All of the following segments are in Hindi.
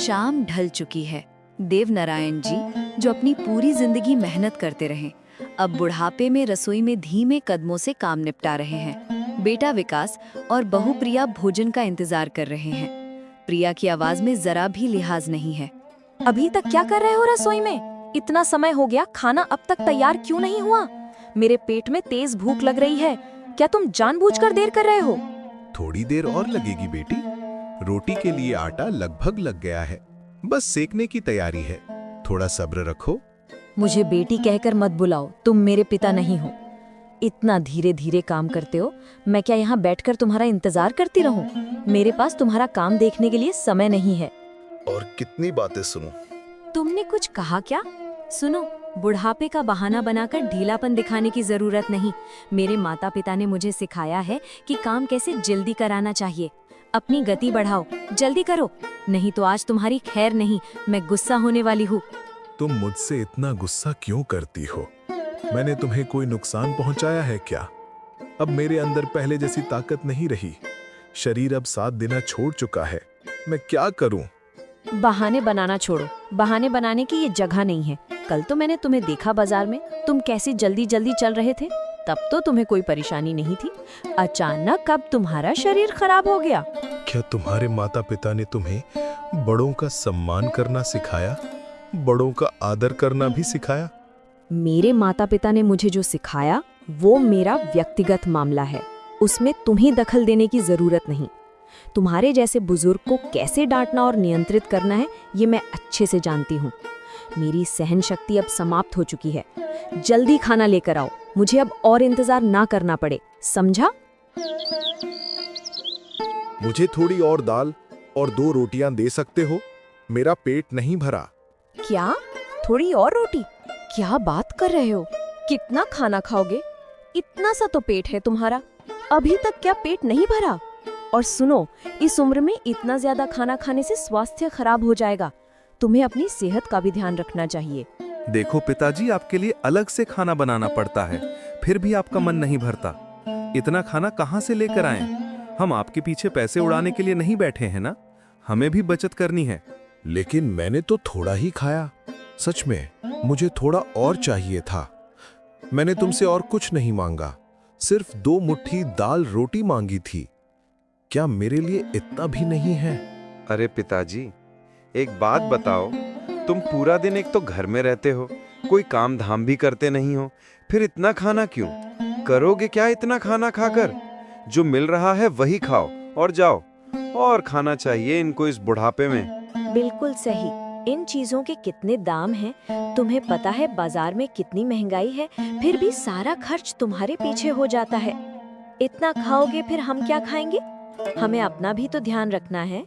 शाम ढल चुकी है। देवनारायण जी, जो अपनी पूरी जिंदगी मेहनत करते रहे, अब बुढ़ापे में रसोई में धीमे कदमों से काम निपटा रहे हैं। बेटा विकास और बहू प्रिया भोजन का इंतजार कर रहे हैं। प्रिया की आवाज में जरा भी लिहाज नहीं है। अभी तक क्या कर रहे हो रसोई में? इतना समय हो गया, खाना अब तक तैयार क्यों नहीं हुआ? मेरे पेट में तेज भूख लग रही है। क्या तुम जानबूझकर देर कर रहे हो? थोड़ी देर और लगेगी बेटी। रोटी के लिए आटा लगभग लग गया है, बस सेकने की तैयारी है। थोड़ा सब्र रखो। मुझे बेटी कहकर मत बुलाओ, तुम मेरे पिता नहीं हो। इतना धीरे धीरे काम करते हो, मैं क्या यहाँ बैठकर तुम्हारा इंतजार करती रहूं? मेरे पास तुम्हारा काम देखने के लिए समय नहीं है। और कितनी बातें सुनो। तुमने कुछ कहा क्या? सुनो, बुढ़ापे का बहाना बनाकर ढीलापन दिखाने की जरूरत नहीं। मेरे माता पिता ने मुझे सिखाया है कि काम कैसे जल्दी कराना चाहिए। अपनी गति बढ़ाओ, जल्दी करो, नहीं तो आज तुम्हारी खैर नहीं, मैं गुस्सा होने वाली हूँ। तुम मुझसे इतना गुस्सा क्यों करती हो? मैंने तुम्हें कोई नुकसान पहुंचाया है क्या? अब मेरे अंदर पहले जैसी ताकत नहीं रही। शरीर अब साथ देना छोड़ चुका है। मैं क्या करूं? बहाने बनाना छोड़ो। बहाने बनाने की ये जगह नहीं है। कल तो मैंने तुम्हें देखा बाजार में, तुम कैसी जल्दी जल्दी चल रहे थे। तब तो तुम्हें कोई परेशानी नहीं थी। अचानक अब तुम्हारा शरीर खराब हो गया। क्या तुम्हारे माता पिता ने तुम्हें बड़ों का सम्मान करना सिखाया? बड़ों का आदर करना भी सिखाया? मेरे माता पिता ने मुझे जो सिखाया वो मेरा व्यक्तिगत मामला है, उसमें तुम्हें दखल देने की जरूरत नहीं। तुम्हारे जैसे बुजुर्ग को कैसे डांटना और नियंत्रित करना है ये मैं अच्छे से जानती हूँ। मेरी सहन शक्ति अब समाप्त हो चुकी है। जल्दी खाना लेकर आओ, मुझे अब और इंतजार ना करना पड़े, समझा? मुझे थोड़ी और दाल और 2 रोटियां दे सकते हो? मेरा पेट नहीं भरा। क्या? थोड़ी और रोटी? क्या बात कर रहे हो? कितना खाना खाओगे? इतना सा तो पेट है तुम्हारा, अभी तक क्या पेट नहीं भरा? और सुनो, इस उम्र में इतना ज्यादा खाना खाने से स्वास्थ्य खराब हो जाएगा। तुम्हें अपनी सेहत का भी ध्यान रखना चाहिए। देखो पिताजी, आपके लिए अलग से खाना बनाना पड़ता है, फिर भी आपका मन नहीं भरता। इतना खाना कहाँ से लेकर आएं? हम आपके पीछे पैसे उड़ाने के लिए नहीं बैठे हैं ना, हमें भी बचत करनी है। लेकिन मैंने तो थोड़ा ही खाया। सच में मुझे थोड़ा और चाहिए था। मैंने तुमसे और कुछ नहीं मांगा, सिर्फ 2 मुट्ठी दाल रोटी मांगी थी। क्या मेरे लिए इतना भी नहीं है? अरे पिताजी, एक बात बताओ, तुम पूरा दिन एक तो घर में रहते हो, कोई काम धाम भी करते नहीं हो, फिर इतना खाना क्यों? करोगे क्या इतना खाना खाकर? जो मिल रहा है वही खाओ और जाओ। और खाना चाहिए इनको इस बुढ़ापे में। बिल्कुल सही। इन चीजों के कितने दाम हैं, तुम्हें पता है बाजार में कितनी महंगाई है, फिर भी सारा खर्च तुम्हारे पीछे हो जाता है। इतना खाओगे फिर हम क्या खाएंगे? हमें अपना भी तो ध्यान रखना है।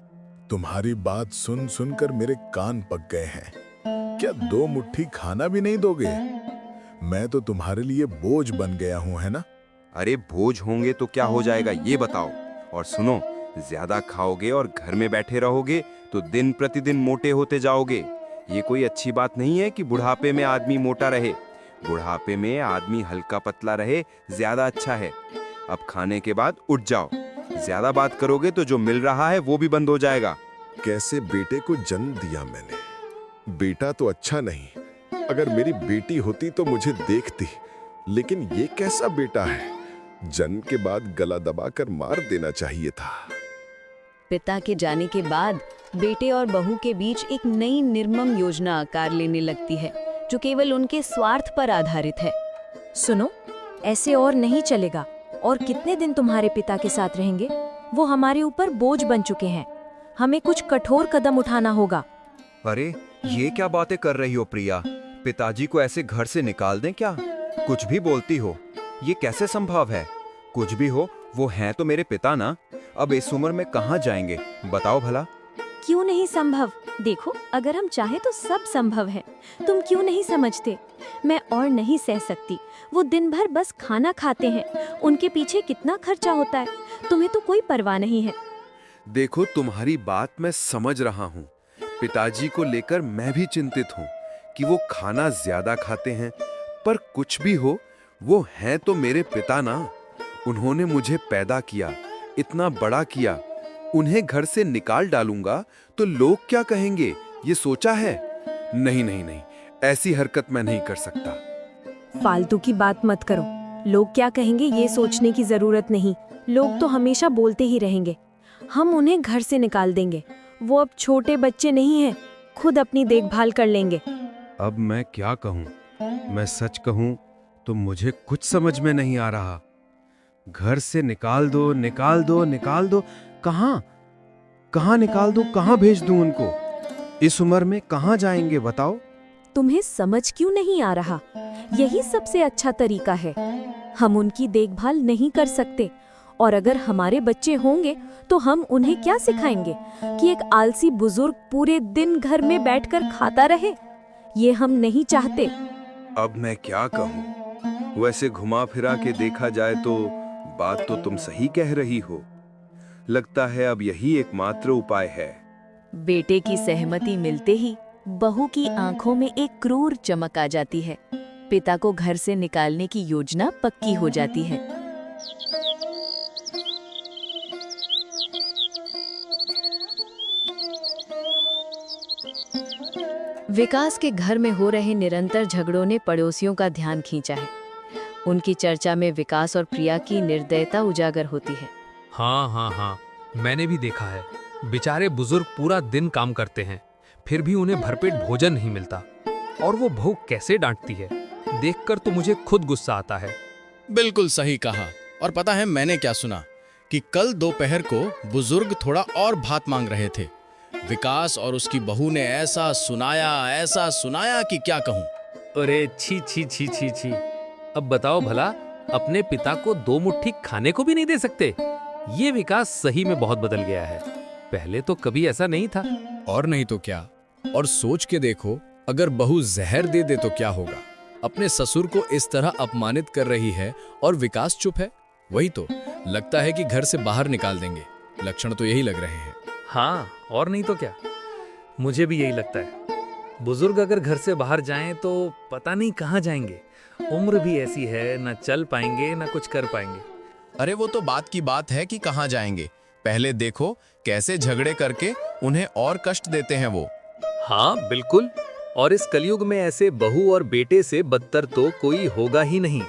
तुम्हारी बात सुन सुनकर मेरे कान पक गए हैं। क्या 2 मुट्ठी खाना भी नहीं दोगे? मैं तो तुम्हारे लिए बोझ बन गया हूँ, है ना? अरे बोझ होंगे तो क्या हो जाएगा ये बताओ। और सुनो, ज्यादा खाओगे और घर में बैठे रहोगे तो दिन प्रतिदिन मोटे होते जाओगे। ये कोई अच्छी बात नहीं है कि बुढ़ापे में आदमी मोटा रहे। बुढ़ापे में आदमी हल्का पतला रहे, ज्यादा अच्छा है। अब खाने के बाद उठ जाओ। ज्यादा बात करोगे तो जो मिल रहा है वो भी बंद हो जाएगा। कैसे बेटे को जन्म दिया मैंने। बेटा तो अच्छा नहीं, अगर मेरी बेटी होती तो मुझे देखती। लेकिन ये कैसा बेटा है? जन्म के बाद गला दबाकर मार देना चाहिए था। पिता के जाने के बाद बेटे और बहू के बीच एक नई निर्मम योजना आकार लेने लगती है, जो केवल उनके स्वार्थ पर आधारित है। सुनो, ऐसे और नहीं चलेगा। और कितने दिन तुम्हारे पिता के साथ रहेंगे? वो हमारे ऊपर बोझ बन चुके हैं। हमें कुछ कठोर कदम उठाना होगा। अरे ये क्या बातें कर रही हो प्रिया? पिताजी को ऐसे घर से निकाल दें क्या? कुछ भी बोलती हो, ये कैसे संभव है? कुछ भी हो, वो हैं तो मेरे पिता ना। अब इस उम्र में कहाँ जाएंगे बताओ भला। क्यों नहीं संभव? देखो, अगर हम चाहें तो सब संभव है। तुम क्यों नहीं समझते? मैं और नहीं सह सकती। वो दिन भर बस खाना खाते हैं, उनके पीछे कितना खर्चा होता है, तुम्हें तो कोई परवाह नहीं है। देखो, तुम्हारी बात मैं समझ रहा हूँ। पिताजी को लेकर मैं भी चिंतित हूँ कि वो खाना ज्यादा खाते हैं, पर कुछ भी हो, वो हैं तो मेरे पिता ना। उन्होंने मुझे पैदा किया, इतना बड़ा किया। उन्हें घर से निकाल डालूंगा तो लोग क्या कहेंगे, ये सोचा है? नहीं नहीं नहीं, ऐसी हरकत मैं नहीं कर सकता। फालतू की बात मत करो। लोग क्या कहेंगे ये सोचने की जरूरत नहीं। लोग तो हमेशा बोलते ही रहेंगे। हम उन्हें घर से निकाल देंगे। वो अब छोटे बच्चे नहीं हैं, खुद अपनी देखभाल कर लेंगे। अब मैं क्या कहूँ? मैं सच कहूँ तो मुझे कुछ समझ में नहीं आ रहा। घर से निकाल दो, निकाल दो, निकाल दो, कहाँ कहाँ निकाल दो, कहाँ भेज दूं उनको? इस उम्र में कहाँ जाएंगे बताओ? तुम्हें समझ क्यों नहीं आ रहा? यही सबसे अच्छा तरीका है। हम उनकी देखभाल नहीं कर सकते, और अगर हमारे बच्चे होंगे तो हम उन्हें क्या सिखाएंगे कि एक आलसी बुजुर्ग पूरे दिन घर में बैठकर खाता रहे? ये हम नहीं चाहते। अब मैं क्या कहूँ? वैसे घुमा फिरा के देखा जाए तो बात तो तुम सही कह रही हो। लगता है अब यही एकमात्र उपाय है। बेटे की सहमति मिलते ही बहू की आंखों में एक क्रूर चमक आ जाती है। पिता को घर से निकालने की योजना पक्की हो जाती है। विकास के घर में हो रहे निरंतर झगड़ों ने पड़ोसियों का ध्यान खींचा है। उनकी चर्चा में विकास और प्रिया की निर्दयता उजागर होती है। हाँ हाँ हाँ, मैंने भी देखा है। बेचारे बुजुर्ग पूरा दिन काम करते हैं, फिर भी उन्हें भरपेट भोजन नहीं मिलता। और वो बहू कैसे डांटती है, देखकर तो मुझे खुद गुस्सा आता है। बिल्कुल सही कहा। और पता है मैंने क्या सुना कि कल दोपहर को बुजुर्ग थोड़ा और भात मांग रहे थे। विकास और उसकी बहू ने ऐसा सुनाया कि क्या कहूँ। अरे छी छी छी छी छी। अब बताओ भला, अपने पिता को 2 मुट्ठी खाने को भी नहीं दे सकते? ये विकास सही में बहुत बदल गया है। पहले तो कभी ऐसा नहीं था। और नहीं तो क्या। और सोच के देखो, अगर बहू जहर दे दे तो क्या होगा? अपने ससुर को इस तरह अपमानित कर रही है और विकास चुप है। वही तो, लगता है कि घर से बाहर निकाल देंगे। लक्षण तो यही लग रहे हैं। हाँ, और नहीं तो क्या। मुझे भी यही लगता है। बुजुर्ग अगर घर से बाहर जाएं तो पता नहीं कहाँ जाएंगे। उम्र भी ऐसी है, न चल पाएंगे न कुछ कर पाएंगे। अरे वो तो बात की बात है कि कहाँ जाएंगे। पहले देखो कैसे झगड़े करके उन्हें और कष्ट देते हैं वो। हाँ बिल्कुल। और इस कलयुग में ऐसे बहू और बेटे से बदतर तो कोई होगा ही नहीं।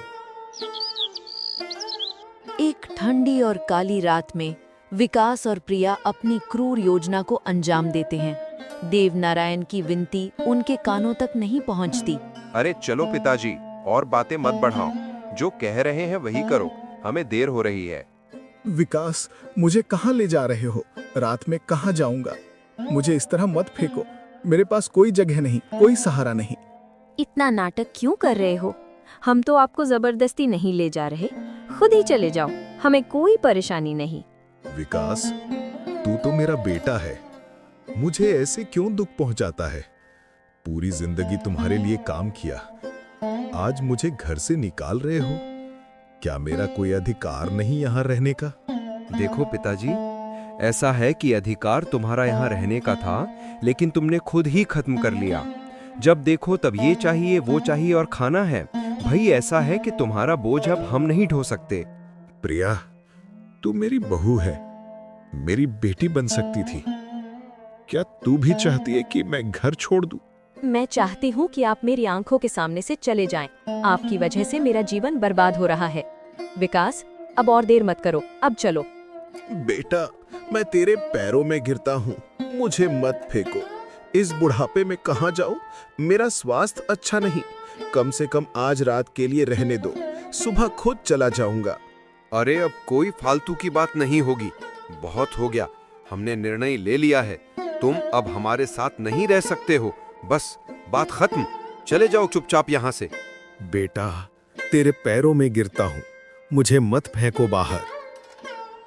एक ठंडी और काली रात में विकास और प्रिया अपनी क्रूर योजना को अंजाम देते हैं। देवनारायण की विनती उनके कानों तक नहीं पहुंचती। अरे चलो पिताजी, और बातें मत बढ़ाओ। जो कह रहे हैं वही करो, हमें देर हो रही है। विकास, मुझे कहाँ ले जा रहे हो? रात में कहाँ जाऊंगा? मुझे इस तरह मत फेंको। मेरे पास कोई जगह नहीं, कोई सहारा नहीं। इतना नाटक क्यों कर रहे हो? हम तो आपको जबरदस्ती नहीं ले जा रहे, खुद ही चले जाओ, हमें कोई परेशानी नहीं। विकास, तू तो मेरा बेटा है, मुझे ऐसे क्यों दुख पहुंचाता है? पूरी जिंदगी तुम्हारे लिए काम किया, आज मुझे घर से निकाल रहे हो? क्या मेरा कोई अधिकार नहीं यहाँ रहने का? देखो पिताजी, ऐसा है कि अधिकार तुम्हारा यहाँ रहने का था, लेकिन तुमने खुद ही खत्म कर लिया। जब देखो तब ये चाहिए वो चाहिए और खाना है। भाई ऐसा है कि तुम्हारा बोझ अब हम नहीं ढो सकते। प्रिया, तू मेरी बहू है, मेरी बेटी बन सकती थी। क्या तू भी चाहती है कि मैं घर छोड़ दूं? मैं चाहती हूँ कि आप मेरी आंखों के सामने से चले जाएं। आपकी वजह से मेरा जीवन बर्बाद हो रहा है। विकास, अब और देर मत करो, अब चलो। बेटा, मैं तेरे पैरों में गिरता हूँ, मुझे मत फेंको। इस बुढ़ापे में कहाँ जाऊं? मेरा स्वास्थ्य अच्छा नहीं। कम से कम आज रात के लिए रहने दो, सुबह खुद चला जाऊंगा। अरे अब कोई फालतू की बात नहीं होगी, बहुत हो गया। हमने निर्णय ले लिया है, तुम अब हमारे साथ नहीं रह सकते हो। बस बात खत्म, चले जाओ चुपचाप यहाँ से। बेटा, तेरे पैरों में गिरता हूँ, मुझे मत फेंको बाहर।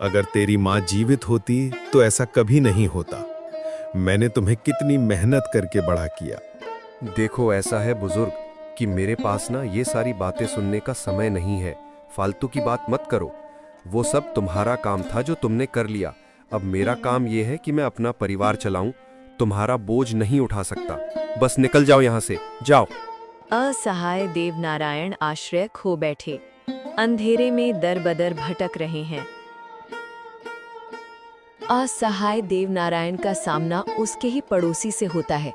अगर तेरी माँ जीवित होती तो ऐसा कभी नहीं होता। मैंने तुम्हें कितनी मेहनत करके बड़ा किया। देखो ऐसा है बुजुर्ग कि मेरे पास ना ये सारी बातें सुनने का समय नहीं है। फालतू की बात मत करो। वो सब तुम्हारा काम था जो तुमने कर लिया। अब मेरा काम ये है कि मैं अपना परिवार चलाऊं, तुम्हारा बोझ नहीं उठा सकता। बस निकल जाओ यहाँ से, जाओ। असहाय देवनारायण आश्रय खो बैठे, अंधेरे में दर बदर भटक रहे हैं। असहाय देवनारायण का सामना उसके ही पड़ोसी से होता है,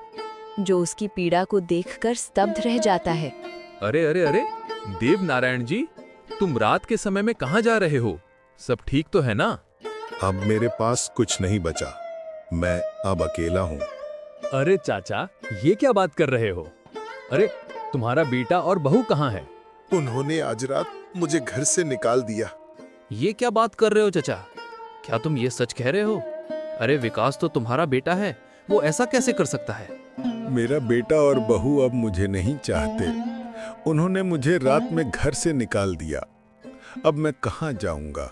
जो उसकी पीड़ा को देखकर स्तब्ध रह जाता है। अरे अरे अरे, देव नारायण जी, तुम रात के समय में कहाँ जा रहे हो? सब ठीक तो है ना? अब मेरे पास कुछ नहीं बचा, मैं अब अकेला हूँ। अरे चाचा, ये क्या बात कर रहे हो? अरे, तुम्हारा बेटा और बहू कहाँ है? उन्होंने आज रात मुझे घर से निकाल दिया। ये क्या बात कर रहे हो चचा? क्या तुम ये सच कह रहे हो? अरे विकास तो तुम्हारा बेटा है, वो ऐसा कैसे कर सकता है? मेरा बेटा और बहू अब मुझे नहीं चाहते। उन्होंने मुझे रात में घर से निकाल दिया। अब मैं कहाँ जाऊंगा,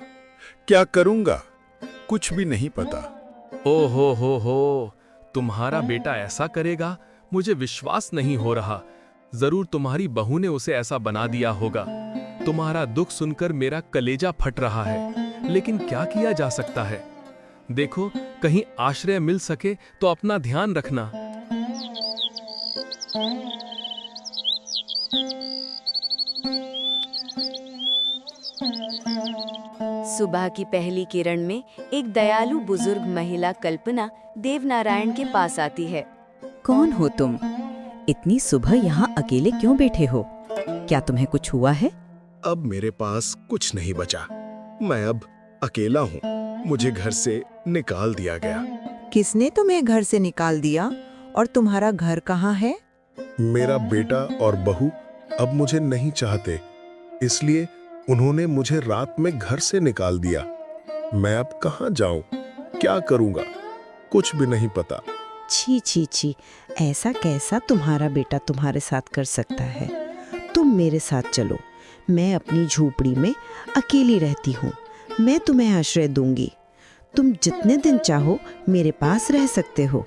क्या करूंगा, कुछ भी नहीं पता। ओ हो, तुम्हारा बेटा ऐसा करेगा? मुझे विश्वास नहीं हो रहा। जरूर तुम्हारी बहू ने उसे ऐसा बना दिया होगा। तुम्हारा दुख सुनकर मेरा कलेजा फट रहा है, लेकिन क्या किया जा सकता है? देखो, कहीं आश्रय मिल सके तो अपना ध्यान रखना। सुबह की पहली किरण में एक दयालु बुजुर्ग महिला कल्पना देवनारायण के पास आती है। कौन हो तुम? इतनी सुबह यहाँ अकेले क्यों बैठे हो? क्या तुम्हें कुछ हुआ है? अब मेरे पास कुछ नहीं बचा। मैं अब अकेला हूँ। मुझे घर से निकाल दिया गया। किसने तुम्हें घर से निकाल दिया और तुम्हारा घर कहाँ है? मेरा बेटा और बहू अब मुझे नहीं चाहते, इसलिए उन्होंने मुझे रात में घर से निकाल दिया। मैं अब कहाँ जाऊं, क्या करूंगा, कुछ भी नहीं पता। छी छी छी, ऐसा कैसा तुम्हारा बेटा तुम्हारे साथ कर सकता है? तुम मेरे साथ चलो, मैं अपनी झोपड़ी में अकेली रहती हूँ। मैं तुम्हें आश्रय दूंगी। तुम जितने दिन चाहो मेरे पास रह सकते हो।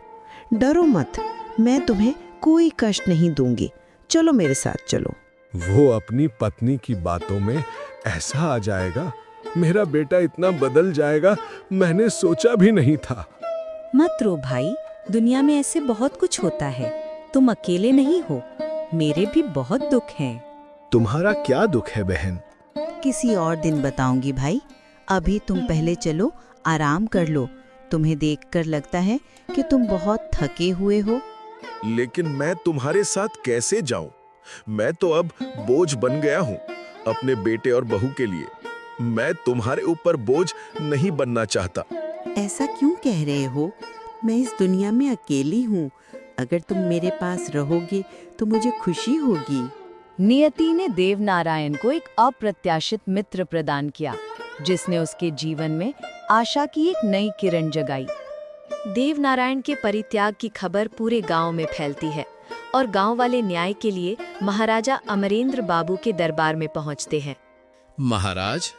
डरो मत, मैं तुम्हें कोई कष्ट नहीं दूंगी। चलो मेरे साथ चलो। वो अपनी पत्नी की बातों में ऐसा आ जाएगा, मेरा बेटा इतना बदल जाएगा, मैंने सोचा भी नहीं था। मत रो भाई, दुनिया में ऐसे बहुत कुछ होता है। तुम अकेले नहीं हो, मेरे भी बहुत दुख हैं। तुम्हारा क्या दुख है बहन? किसी और दिन बताऊंगी भाई। अभी तुम पहले चलो, आराम कर लो। तुम्हें देखकर लगता है कि तुम बहुत थके हुए हो। लेकिन मैं तुम्हारे साथ कैसे जाऊं? मैं तो अब बोझ बन गया हूं अपने बेटे और बहू के लिए। मैं तुम्हारे ऊपर बोझ नहीं बनना चाहता। ऐसा क्यों कह रहे हो? मैं इस दुनिया में अकेली हूँ। अगर तुम मेरे पास रहोगे तो मुझे खुशी होगी। नियति ने देवनारायण को एक अप्रत्याशित मित्र प्रदान किया, जिसने उसके जीवन में आशा की एक नई किरण जगाई। देवनारायण के परित्याग की खबर पूरे गांव में फैलती है और गांव वाले न्याय के लिए महाराजा अमरेंद्र बाबू के दरबार में पहुंचते हैं। महाराज,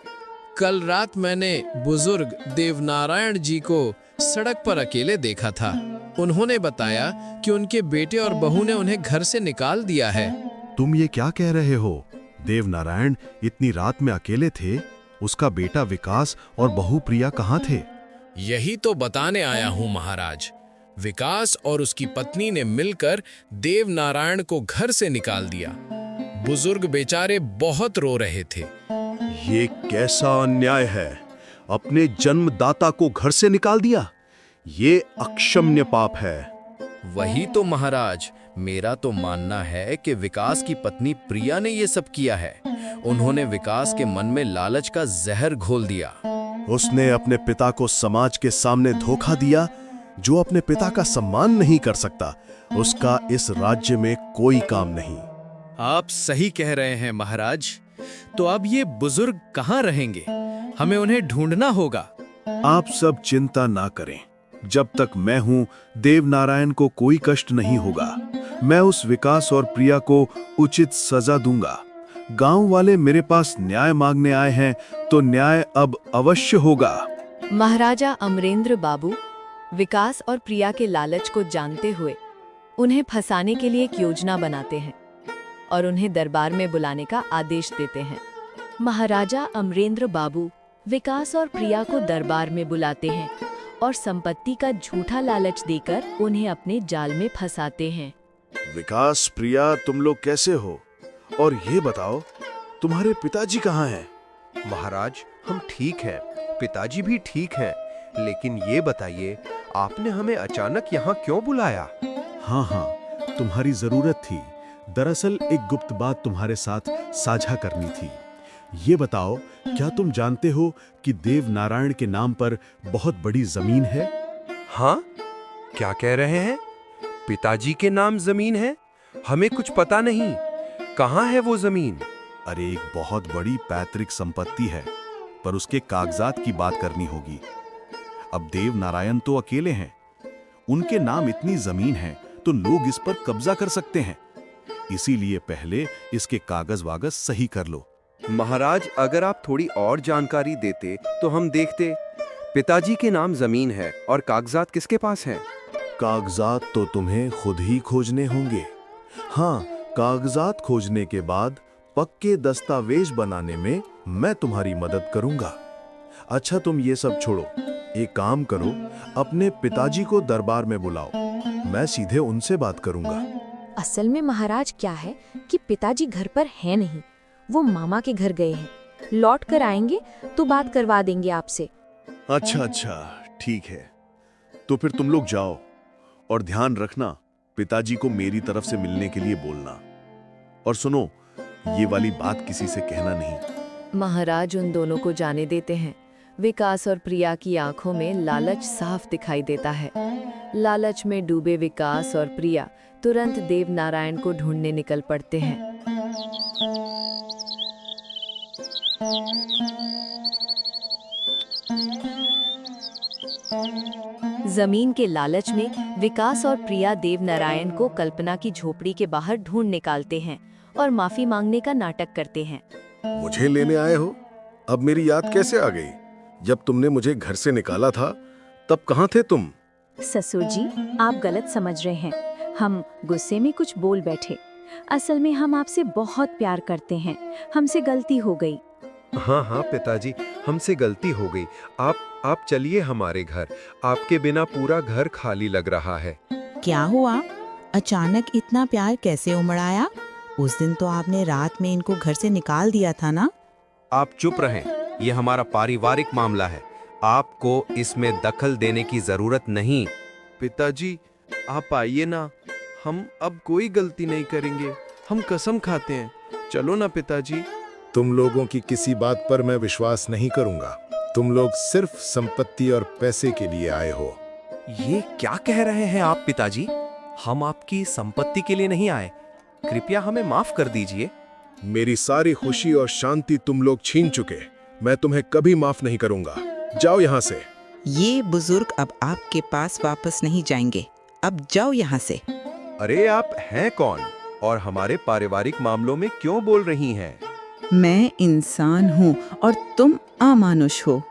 कल रात मैंने बुजुर्ग देवनारायण जी को सड़क पर अकेले देखा था। उन्होंने बताया कि उनके बेटे और बहू ने उन्हें घर से निकाल दिया है। तुम ये क्या कह रहे हो? देवनारायण इतनी रात में अकेले थे? उसका बेटा विकास और बहू प्रिया कहाँ थे? यही तो बताने आया हूँ महाराज। विकास और उसकी पत्नी ने मिलकर देवनारायण को घर से निकाल दिया। बुजुर्ग बेचारे बहुत रो रहे थे। ये कैसा अन्याय है? अपने जन्मदाता को घर से निकाल दिया? ये अक्षम्य पाप है। वही तो महाराज, मेरा तो मानना है कि विकास की पत्नी प्रिया ने ये सब किया है। उन्होंने विकास के मन में लालच का जहर घोल दिया। उसने अपने पिता को समाज के सामने धोखा दिया। जो अपने पिता का सम्मान नहीं कर सकता, उसका इस राज्य में कोई काम नहीं। आप सही कह रहे हैं महाराज। तो अब ये बुजुर्ग कहाँ रहेंगे? हमें उन्हें ढूंढना होगा। आप सब चिंता ना करें। जब तक मैं हूं, देवनारायण को कोई कष्ट नहीं होगा। मैं उस विकास और प्रिया को उचित सजा दूंगा। गांव वाले मेरे पास न्याय मांगने आए हैं, तो न्याय अब अवश्य होगा। महाराजा अमरेंद्र बाबू विकास और प्रिया के लालच को जानते हुए उन्हें फंसाने के लिए एक योजना बनाते हैं और उन्हें दरबार में बुलाने का आदेश देते हैं। महाराजा अमरेंद्र बाबू विकास और प्रिया को दरबार में बुलाते हैं और संपत्ति का झूठा लालच देकर उन्हें अपने जाल में फंसाते हैं। विकास, प्रिया, तुम लोग कैसे हो? और ये बताओ, तुम्हारे पिताजी कहाँ हैं? महाराज, हम ठीक हैं, पिताजी भी ठीक हैं, लेकिन ये बताइए, आपने हमें अचानक यहाँ क्यों बुलाया? हाँ हाँ, तुम्हारी जरूरत थी। दरअसल एक गुप्त बात तुम्हारे साथ साझा करनी थी। ये बताओ, क्या तुम जानते हो कि देव नारायण के नाम पर बहुत बड़ी जमीन है? हाँ, क्या कह रहे हैं? पिताजी के नाम जमीन है? हमें कुछ पता नहीं। कहाँ है वो जमीन? अरे एक बहुत बड़ी पैतृक संपत्ति है, पर उसके कागजात की बात करनी होगी। अब देव नारायण तो अकेले हैं, उनके नाम इतनी जमीन है तो लोग इस पर कब्जा कर सकते हैं। इसीलिए पहले इसके कागज वागज सही कर लो। महाराज, अगर आप थोड़ी और जानकारी देते तो हम देखते। पिताजी के नाम जमीन है और कागजात किसके पास हैं? कागजात तो तुम्हें खुद ही खोजने होंगे। हाँ, कागजात खोजने के बाद पक्के दस्तावेज बनाने में मैं तुम्हारी मदद करूंगा। अच्छा, तुम ये सब छोड़ो, एक काम करो, अपने पिताजी को दरबार में बुलाओ, मैं सीधे उनसे बात करूंगा। असल में महाराज क्या है कि पिताजी घर पर है नहीं, वो मामा के घर गए हैं। लौट कर आएंगे तो बात करवा देंगे आपसे। अच्छा, ठीक है। तो फिर तुम लोग जाओ, और ध्यान रखना, पिताजी को मेरी तरफ से मिलने के लिए बोलना। और सुनो, ये वाली बात किसी से कहना नहीं। महाराज उन दोनों को जाने देते हैं। विकास और प्रिया की आंखों में लालच साफ दिखाई देता है। लालच में डूबे विकास और प्रिया तुरंत देव नारायण को ढूंढने निकल पड़ते हैं। जमीन के लालच में विकास और प्रिया देव नारायण को कल्पना की झोपड़ी के बाहर ढूंढ निकालते हैं और माफी मांगने का नाटक करते हैं। मुझे लेने आए हो? अब मेरी याद कैसे आ गई? जब तुमने मुझे घर से निकाला था तब कहाँ थे तुम? ससुर जी, आप गलत समझ रहे हैं। हम गुस्से में कुछ बोल बैठे। असल में हम आपसे बहुत प्यार करते हैं, हमसे गलती हो गई। हाँ पिताजी, हमसे गलती हो गई। आप चलिए हमारे घर। आपके बिना पूरा घर खाली लग रहा है। क्या हुआ? अचानक इतना प्यार कैसे उमड़ आया? उस दिन तो आपने रात में इनको घर से निकाल दिया था ना? आप चुप रहें, ये हमारा पारिवारिक मामला है। आपको इसमें दखल देने की जरूरत नहीं। पिताजी, आप आइए ना, हम अब कोई गलती नहीं करेंगे, हम कसम खाते हैं। चलो ना पिताजी। तुम लोगों की किसी बात पर मैं विश्वास नहीं करूंगा। तुम लोग सिर्फ संपत्ति और पैसे के लिए आए हो। ये क्या कह रहे हैं आप पिताजी? हम आपकी संपत्ति के लिए नहीं आए, कृपया हमें माफ कर दीजिए। मेरी सारी खुशी और शांति तुम लोग छीन चुके। मैं तुम्हें कभी माफ नहीं करूंगा। जाओ यहाँ से। ये बुजुर्ग अब आपके पास वापस नहीं जाएंगे। अब जाओ यहाँ से। अरे आप हैं कौन और हमारे पारिवारिक मामलों में क्यों बोल रही हैं? मैं इंसान हूँ और तुम अमानुष हो।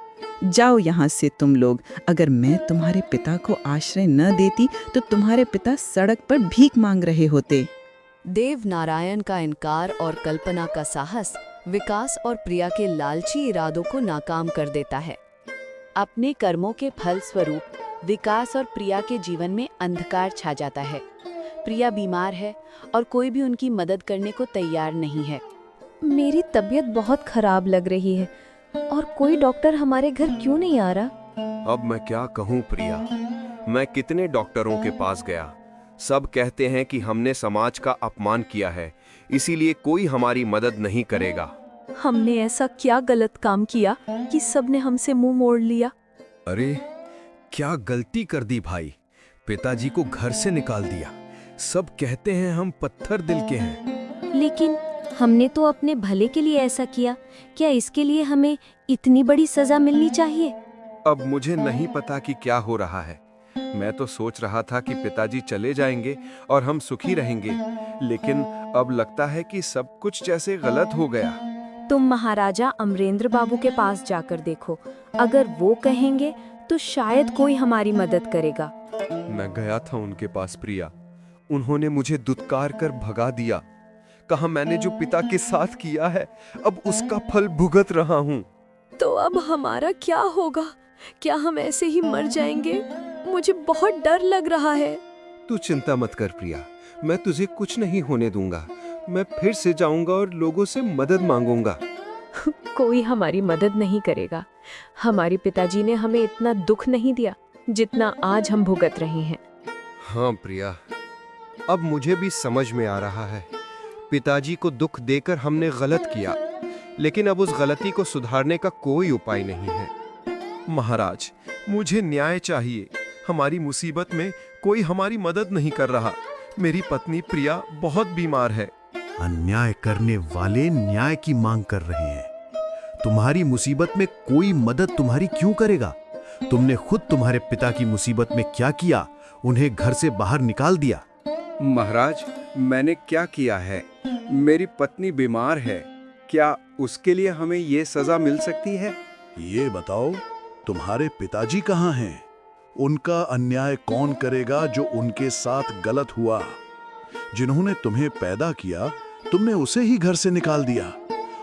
जाओ यहाँ से तुम लोग। अगर मैं तुम्हारे पिता को आश्रय न देती तो तुम्हारे पिता सड़क पर भीख मांग रहे होते। देव नारायण का इनकार और कल्पना का साहस विकास और प्रिया के लालची इरादों को नाकाम कर देता है। अपने कर्मों के फल स्वरूप विकास और प्रिया के जीवन में अंधकार छा जाता है। प्रिया बीमार है और कोई भी उनकी मदद करने को तैयार नहीं है। मेरी तबीयत बहुत खराब लग रही है और कोई डॉक्टर हमारे घर क्यों नहीं आ रहा? अब मैं क्या कहूँ प्रिया, मैं कितने डॉक्टरों के पास गया, सब कहते हैं कि हमने समाज का अपमान किया है, इसीलिए कोई हमारी मदद नहीं करेगा। हमने ऐसा क्या गलत काम किया कि सबने हमसे मुंह मोड़ लिया? अरे क्या गलती कर दी भाई, पिताजी को घर से निकाल दिया। सब कहते हैं हम पत्थर दिल के हैं। लेकिन हमने तो अपने भले के लिए ऐसा किया, क्या इसके लिए हमें इतनी बड़ी सजा मिलनी चाहिए? अब मुझे नहीं पता कि क्या हो रहा है। मैं तो सोच रहा था कि पिताजी चले जाएंगे और हम सुखी रहेंगे, लेकिन अब लगता है कि सब कुछ जैसे गलत हो गया। तुम महाराजा अमरेंद्र बाबू के पास जाकर देखो, अगर वो कहेंगे तो शायद कोई हमारी मदद करेगा। मैं गया था उनके पास प्रिया, उन्होंने मुझे दुत्कार कर भगा दिया। कहा मैंने जो पिता के साथ किया है अब उसका फल भुगत रहा हूँ। तो अब हमारा क्या होगा? क्या हम ऐसे ही मर जाएंगे? मुझे बहुत डर लग रहा है। तू चिंता मत कर प्रिया, मैं तुझे कुछ नहीं होने दूंगा। मैं फिर से जाऊंगा और लोगों से मदद मांगूंगा। कोई हमारी मदद नहीं करेगा। हमारे पिताजी ने हमें इतना दुख नहीं दिया जितना आज हम भुगत रहे हैं। हाँ प्रिया, अब मुझे भी समझ में आ रहा है। पिताजी को दुख देकर हमने गलत किया, लेकिन अब उस गलती को सुधारने का कोई उपाय नहीं है। महाराज, मुझे न्याय चाहिए। हमारी मुसीबत में कोई हमारी मदद नहीं कर रहा। मेरी पत्नी प्रिया बहुत बीमार है। अन्याय करने वाले न्याय की मांग कर रहे हैं। तुम्हारी मुसीबत में कोई मदद तुम्हारी क्यों करेगा? तुमने खुद तुम्हारे पिता की मुसीबत में क्या किया? उन्हें घर से बाहर निकाल दिया। महाराज, मैंने क्या किया है? मेरी पत्नी बीमार है। क्या उसके लिए हमें ये सजा मिल सकती है? ये बताओ, तुम्हारे पिताजी कहाँ हैं? उनका अन्याय कौन करेगा जो उनके साथ गलत हुआ? जिन्होंने तुम्हें पैदा किया, तुमने उसे ही घर से निकाल दिया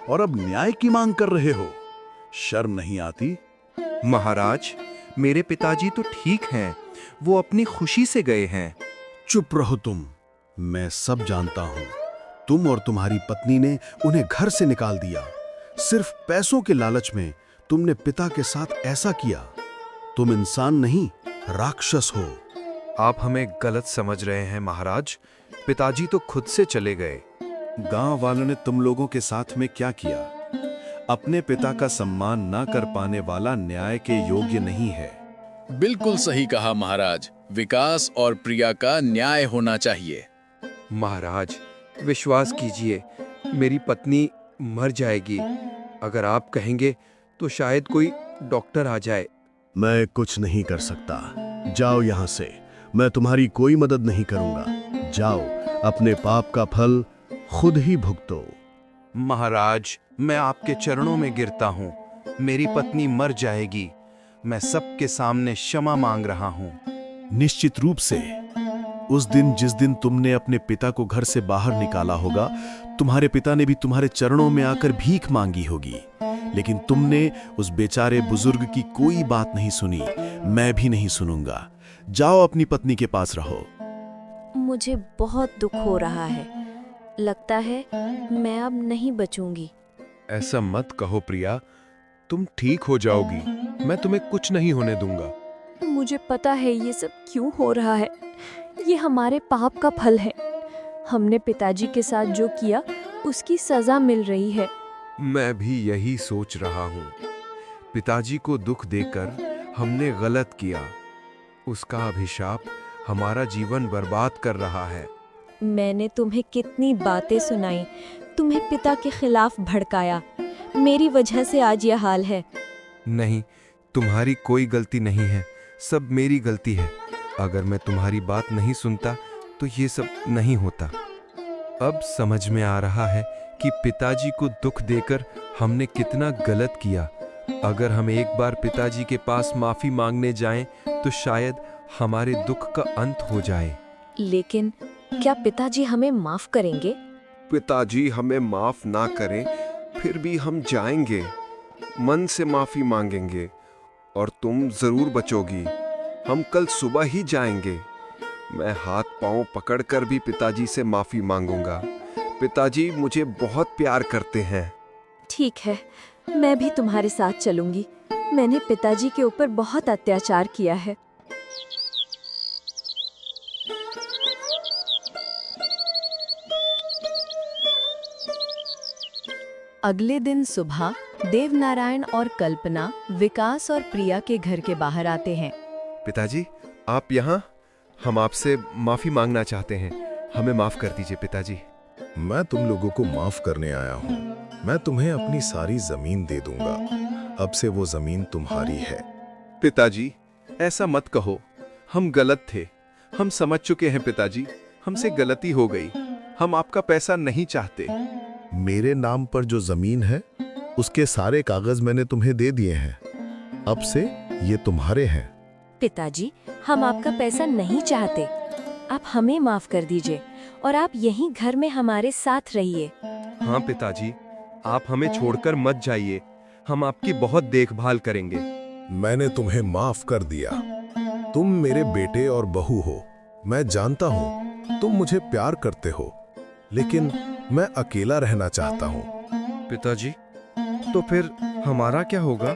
और अब न्याय की मांग कर रहे हो। शर्म नहीं आती? महाराज, मेरे पिताजी तो ठीक हैं। वो अपनी खुशी से गए हैं। चुप रहो तुम। मैं सब जानता हूं। तुम और तुम्हारी पत्नी ने उन्हें घर से निकाल दिया। सिर्फ पैसों के लालच में तुमने पिता के साथ ऐसा किया। तुम इंसान नहीं, राक्षस हो। आप हमें गलत समझ रहे हैं महाराज। पिताजी तो खुद से चले गए। गांव वालों ने तुम लोगों के साथ में क्या किया? अपने पिता का सम्मान ना कर पाने वाला न्याय के योग्य नहीं है। बिल्कुल सही कहा महाराज। विकास और प्रिया का न्याय होना चाहिए। महाराज, विश्वास कीजिए, मेरी पत्नी मर जाएगी। अगर आप कहेंगे तो शायद कोई डॉक्टर आ जाए। मैं कुछ नहीं कर सकता। जाओ यहां से। मैं तुम्हारी कोई मदद नहीं करूंगा। जाओ, अपने पाप का फल खुद ही भुगतो। महाराज, मैं आपके चरणों में गिरता हूँ। मेरी पत्नी मर जाएगी। मैं सबके सामने क्षमा मांग रहा हूँ। निश्चित रूप से। उस दिन जिस दिन तुमने अपने पिता को घर से बाहर निकाला होगा, तुम्हारे पिता ने भी तुम्हारे चरणों में आकर भीख मांगी होगी। लेकिन तुमने उस बेचारे बुजुर्ग की कोई बात नहीं सुनी। मैं भी नहीं सुनूंगा। जाओ, अपनी पत्नी के पास रहो। मुझे बहुत दुख हो रहा है। लगता है मैं अब नहीं बचूंगी। ऐसा मत कहो प्रिया, तुम ठीक हो जाओगी। मैं तुम्हें कुछ नहीं होने दूंगा। मुझे पता है ये सब क्यों हो रहा है। ये हमारे पाप का फल है। हमने पिताजी के साथ जो किया उसकी सजा मिल रही है। मैं भी यही सोच रहा हूँ। पिताजी को दुख देकर हमने गलत किया। उसका अभिशाप हमारा जीवन बर्बाद कर रहा है। मैंने तुम्हें कितनी बातें सुनाई, तुम्हें पिता के खिलाफ भड़काया। मेरी वजह से आज यह हाल है। नहीं, तुम्हारी कोई गलती नहीं है। सब मेरी गलती है। अगर मैं तुम्हारी बात नहीं सुनता तो ये सब नहीं होता। अब समझ में आ रहा है कि पिताजी को दुख देकर हमने कितना गलत किया। अगर हम एक बार पिताजी के पास माफी मांगने जाएं तो शायद हमारे दुख का अंत हो जाए। लेकिन क्या पिताजी हमें माफ करेंगे? पिताजी हमें माफ ना करें फिर भी हम जाएंगे, मन से माफी मांगेंगे और तुम जरूर बचोगी। हम कल सुबह ही जाएंगे। मैं हाथ पांव पकड़कर भी पिताजी से माफी मांगूंगा। पिताजी मुझे बहुत प्यार करते हैं। ठीक है, मैं भी तुम्हारे साथ चलूंगी। मैंने पिताजी के ऊपर बहुत अत्याचार किया है। अगले दिन सुबह देवनारायण और कल्पना विकास और प्रिया के घर के बाहर आते हैं। पिताजी, आप यहाँ? हम आपसे माफी मांगना चाहते हैं। हमें माफ कर दीजिए पिताजी। मैं तुम लोगों को माफ करने आया हूँ। मैं तुम्हें अपनी सारी जमीन दे दूंगा। अब से वो जमीन तुम्हारी है। पिताजी, ऐसा मत कहो। हम गलत थे। हम समझ चुके हैं पिताजी। हमसे गलती हो गई। हम आपका पैसा नहीं चाहते। मेरे नाम पर जो जमीन है उसके सारे कागज मैंने तुम्हें दे दिए हैं। अब से ये तुम्हारे हैं। पिताजी, हम आपका पैसा नहीं चाहते। आप हमें माफ कर दीजिए और आप यहीं घर में हमारे साथ रहिए। हाँ पिताजी, आप हमें छोड़कर मत जाइए। हम आपकी बहुत देखभाल करेंगे। मैंने तुम्हें माफ कर दिया। तुम मेरे बेटे और बहू हो। मैं जानता हूँ तुम मुझे प्यार करते हो, लेकिन मैं अकेला रहना चाहता हूँ। पिताजी, तो फिर हमारा क्या होगा?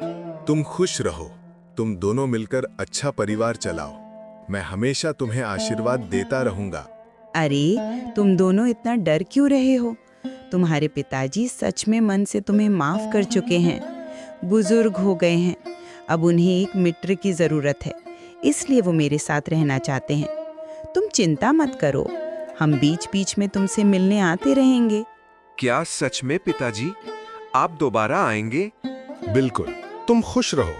तुम खुश रहो, तुम दोनों मिलकर अच्छा परिवार चलाओ। मैं हमेशा तुम्हें आशीर्वाद देता रहूंगा। अरे तुम दोनों इतना डर क्यों रहे हो? तुम्हारे पिताजी सच में मन से तुम्हें माफ कर चुके हैं। बुजुर्ग हो गए हैं, अब उन्हें एक मित्र की जरूरत है, इसलिए वो मेरे साथ रहना चाहते हैं। तुम चिंता मत करो, हम बीच बीच में तुमसे मिलने आते रहेंगे। क्या सच में पिताजी आप दोबारा आएंगे? बिल्कुल, तुम खुश रहो,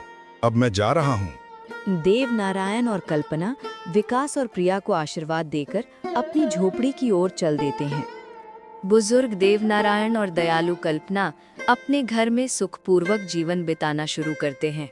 अब मैं जा रहा हूँ। देव नारायण और कल्पना विकास और प्रिया को आशीर्वाद देकर अपनी झोपड़ी की ओर चल देते हैं। बुजुर्ग देव नारायण और दयालु कल्पना अपने घर में सुखपूर्वक जीवन बिताना शुरू करते हैं।